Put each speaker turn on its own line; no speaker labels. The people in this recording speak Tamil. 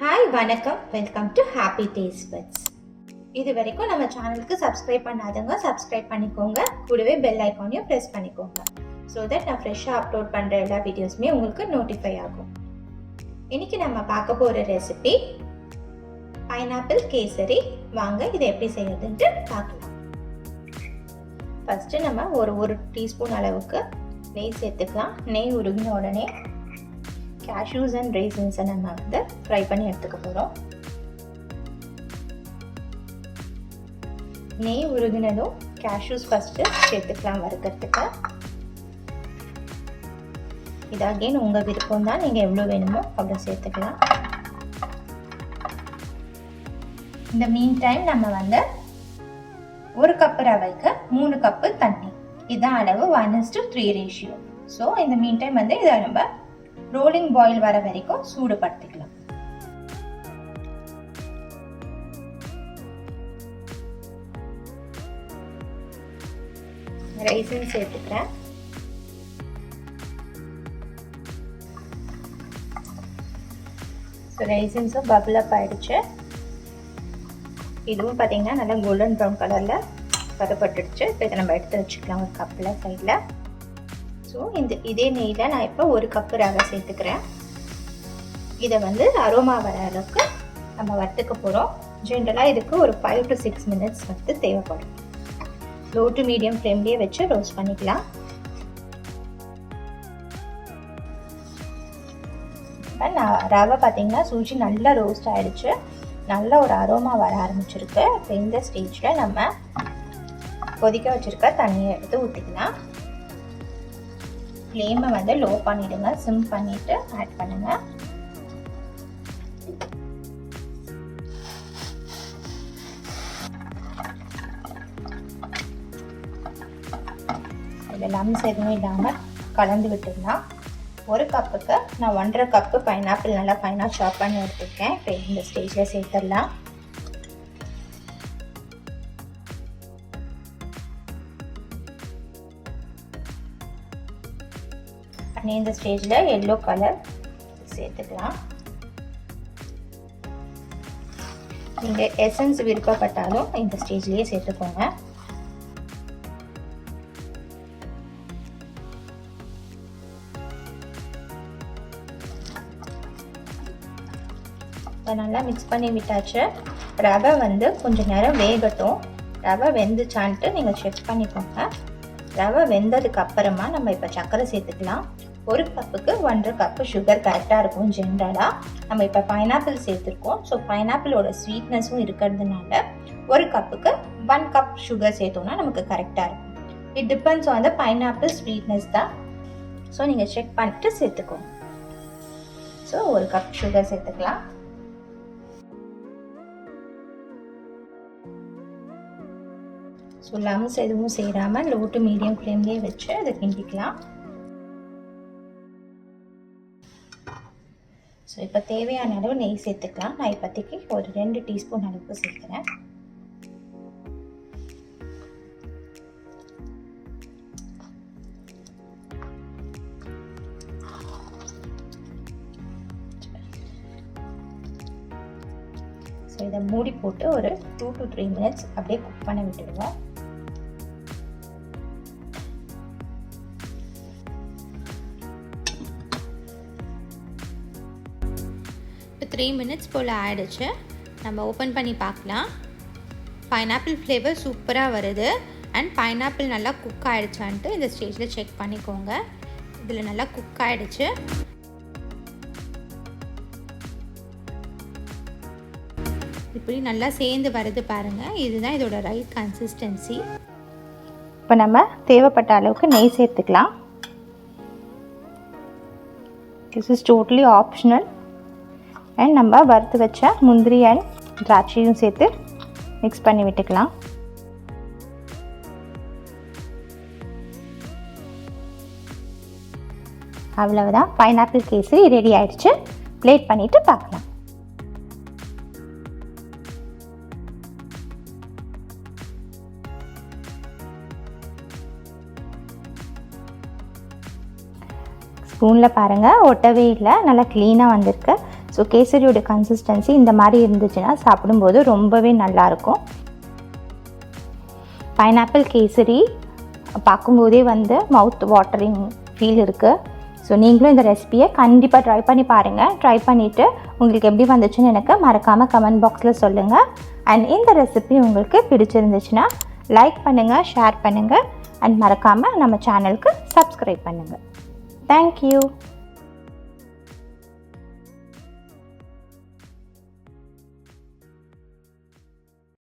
ஹாய் வணக்கம், welcome to happy taste buds. இது வரைக்கும் நம்ம சேனலுக்கு சப்ஸ்கிரைப் பண்ணாதவங்க சப்ஸ்கிரைப் பண்ணிக்கோங்க. கூடவே பெல் ஐக்கானையும் ப்ரெஸ் பண்ணிக்கோங்க. ஸோ தட் நான் ஃப்ரெஷ்ஷாக அப்லோட் பண்ணுற எல்லா வீடியோஸுமே உங்களுக்கு நோட்டிஃபை ஆகும். இன்னைக்கு நம்ம பார்க்க போகிற ரெசிபி பைனாப்பிள் கேசரி. வாங்க இதை எப்படி செய்யறதுன்ட்டு பார்க்கலாம். ஃபஸ்ட்டு நம்ம ஒரு டீஸ்பூன் அளவுக்கு நெய் சேர்த்துக்கலாம். நெய் உருகின உடனே கேஷ்யூஸ் அண்ட் ரேசின்ஸை நம்ம ஃப்ரை பண்ணி எடுத்துக்க போகிறோம். நெய் உருகினதும் கேஷ்யூஸ் ஃபஸ்ட்டு சேர்த்துக்கலாம் வறுக்கிறதுக்கு. இது அகெயின் உங்கள் விருப்பம் தான், நீங்கள் எவ்வளோ வேணுமோ அவ்வளோ சேர்த்துக்கலாம். இந்த மீன் டைம் நம்ம 1 கப்பு ரவைக்கு 3 கப்பு தண்ணி, இதுதான் அளவு. 1:3 ரேஷியோ. ஸோ இந்த மீன் டைம் இதை நம்ம ரோலிங் பாயில் வர வரைக்கும் சூடுபடுத்திக்கலாம். ரைசின் சேர்த்துக்கிறேன். ரைசின்ஸும் பபிள் அப் ஆயிடுச்சு. இதுவும் பார்த்தீங்கன்னா நல்லா கோல்டன் ப்ரௌன் கலரில் வறுபட்டுடுச்சு. இப்போ இதை நம்ம எடுத்து வச்சுக்கலாம் ஒரு கப்பில் சைடில். ஸோ இதே நெய்யில் நான் இப்போ 1 கப்பு ரவை சேர்த்துக்கிறேன். இதை அரோமா வர அளவுக்கு நம்ம வறுத்துக்க போகிறோம். ஜென்ரலாக இதுக்கு ஒரு 5 to 6 minutes தேவைப்படும். லோ டு மீடியம் ஃப்ளேம்லேயே வச்சு ரோஸ்ட் பண்ணிக்கலாம். ரவை பார்த்தீங்கன்னா சூச்சி நல்லா ரோஸ்ட் ஆகிடுச்சு. நல்ல ஒரு அரோமா வர ஆரம்பிச்சிருக்கு. இப்போ இந்த ஸ்டேஜில் நம்ம கொதிக்க வச்சுருக்க தண்ணியை எடுத்து ஊற்றிக்கலாம். ஃப்ளேமை லோ பண்ணிடுங்க. சிம் பண்ணிட்டு ஆட் பண்ணுங்க. இதில் லம்ஸ் எதுவுமே இல்லாமல் கலந்து விட்டுடலாம். 1 கப்புக்கு நான் 1.5 கப்பு பைனாப்பிள் நல்லா ஃபைனாக சாப் பண்ணி எடுத்துருக்கேன். இப்போ இந்த ஸ்டேஜில் சேர்த்துடலாம். இந்த ஸ்டேஜில் எல்லோ கலர் சேர்த்துக்கலாம். நீங்கள் எசன்ஸ் விருப்பப்பட்டாலும் இந்த ஸ்டேஜ்லேயே சேர்த்துக்கோங்க. நல்லா மிக்ஸ் பண்ணி விட்டாச்சு. ரவை கொஞ்சம் நேரம் வேகட்டும். ரவை வெந்துச்சான்ட்டு நீங்கள் செக் பண்ணிக்கோங்க. ரவை வெந்ததுக்கு அப்புறமா நம்ம இப்போ சர்க்கரை சேர்த்துக்கலாம். 1 கப்புக்கு 1.5 கப்பு சுகர் கரெக்டாக இருக்கும். ஜென்ரலாக நம்ம இப்போ பைனாப்பிள் சேர்த்துருக்கோம். ஸோ பைனாப்பிளோட ஸ்வீட்னஸும் இருக்கிறதுனால 1 கப்புக்கு 1 கப் சுகர் சேர்த்தோம்னா நமக்கு கரெக்டாக இருக்கும். It depends on the pineapple sweetness தான். ஸோ நீங்கள் செக் பண்ணிட்டு சேர்த்துக்கோங்க. ஸோ 1 கப் சுகர் சேர்த்துக்கலாம். ஸோ லம்ஸ் எதுவும் சேராமல் லோ டு மீடியம் ஃப்ளேம்லேயே வச்சு அதை கிண்டிக்கலாம். ஸோ இப்போ தேவையான அளவு நெய் சேர்த்துக்கலாம். நான் இப்போதைக்கு ஒரு 2 டீஸ்பூன் அளவுக்கு சேர்க்குறேன். ஸோ இதை மூடி போட்டு ஒரு 2 to 3 minutes அப்படியே குக் பண்ண விட்டுடுவோம். இப்போ 3 minutes போல் ஆகிடுச்சு. நம்ம ஓப்பன் பண்ணி பார்க்கலாம். பைனாப்பிள் ஃப்ளேவர் சூப்பராக வருது. அண்ட் பைனாப்பிள் நல்லா குக் ஆகிடுச்சான்ட்டு இந்த ஸ்டேஜில் செக் பண்ணிக்கோங்க. இதில் நல்லா குக் ஆகிடுச்சு. இப்படி நல்லா சேர்ந்து வருது பாருங்கள். இதுதான் இதோட ரைட் கன்சிஸ்டன்சி. இப்போ நம்ம தேவைப்பட்ட அளவுக்கு நெய் சேர்த்துக்கலாம். This is totally optional. And நம்ம வறுத்து வச்ச முந்திரி அண்ட் திராட்சையும் சேர்த்து மிக்ஸ் பண்ணி விட்டுக்கலாம். அவ்வளவுதான், பைனாப்பிள் கேசரி ரெடி ஆயிடுச்சு. பிளேட் பண்ணிட்டு பார்க்கலாம். ஸ்பூனில் பாருங்கள் ஒட்டவே இல்லை, நல்லா க்ளீனாக வந்திருக்கு. ஸோ கேசரியோட கன்சிஸ்டன்சி இந்த மாதிரி இருந்துச்சுன்னா சாப்பிடும்போது ரொம்பவே நல்லாயிருக்கும். பைனாப்பிள் கேசரி பார்க்கும்போதே வந்து மவுத் வாட்டரிங் ஃபீல் இருக்குது. ஸோ நீங்களும் இந்த ரெசிபியை கண்டிப்பாக ட்ரை பண்ணி பாருங்கள். ட்ரை பண்ணிவிட்டு உங்களுக்கு எப்படி வந்துச்சுன்னு எனக்கு மறக்காமல் கமெண்ட் பாக்ஸில் சொல்லுங்கள். அண்ட் இந்த ரெசிபி உங்களுக்கு பிடிச்சிருந்துச்சுன்னா லைக் பண்ணுங்கள், ஷேர் பண்ணுங்கள், அண்ட் மறக்காமல் நம்ம சேனலுக்கு சப்ஸ்கிரைப் பண்ணுங்கள். தேங்க்யூ.